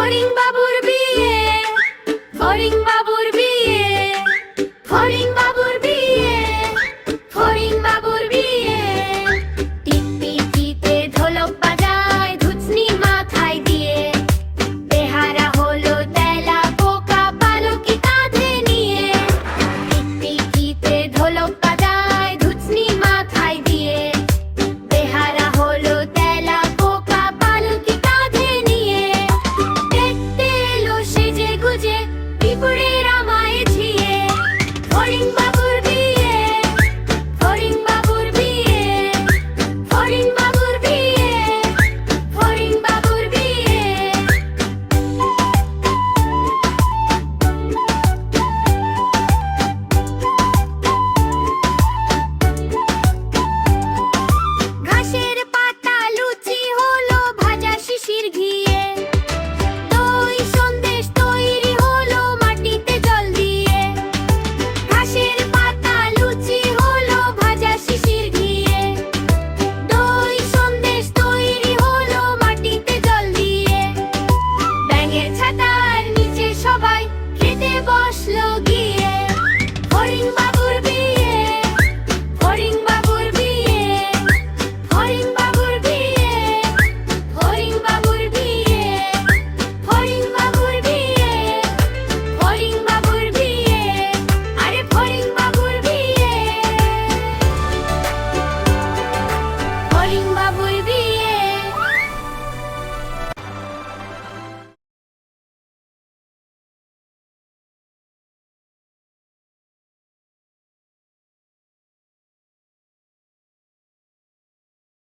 ফড়িং বাবুর বিয়ে, ফড়িং বাবুর বিয়ে, ফড়িং বাবুর বিয়ে, ফড়িং বাবুর বিয়ে। টিকটিকিতে ঢোলক বাজায় ধুচনি মাথায় দিয়ে, বেহারা হলো তেলা পোকা পালকি কাঁধে নিয়ে। টিকটিকিতে ঢোলক বাজায় ধুচনি মাথায় দিয়ে, বেহারা হলো তেলা পোকা পালকি কাঁধে নিয়ে। দেখতে এলো সেজে গুজে পিঁপড়ের আমায় ঝিয়ে, ফড়িং বাবুর বিয়ে, ফড়িং বাবুর বিয়ে, ফড়িং বাবুর বিয়ে, ফড়িং বাবুর বিয়ে। ঘাসের পাতা লুচি হলো ভাজা শিশির ঘিয়ে, দই সন্দেশ তৈরি হলো মাটিতে জল দিয়ে। ঘাসের পাতা লুচি হলো ভাজা শিশির ঘিয়ে, দই সন্দেশ তৈরি হলো মাটিতে জল দিয়ে। ব্যাঙের ছাতার নিচে সবাই খেতে বসলো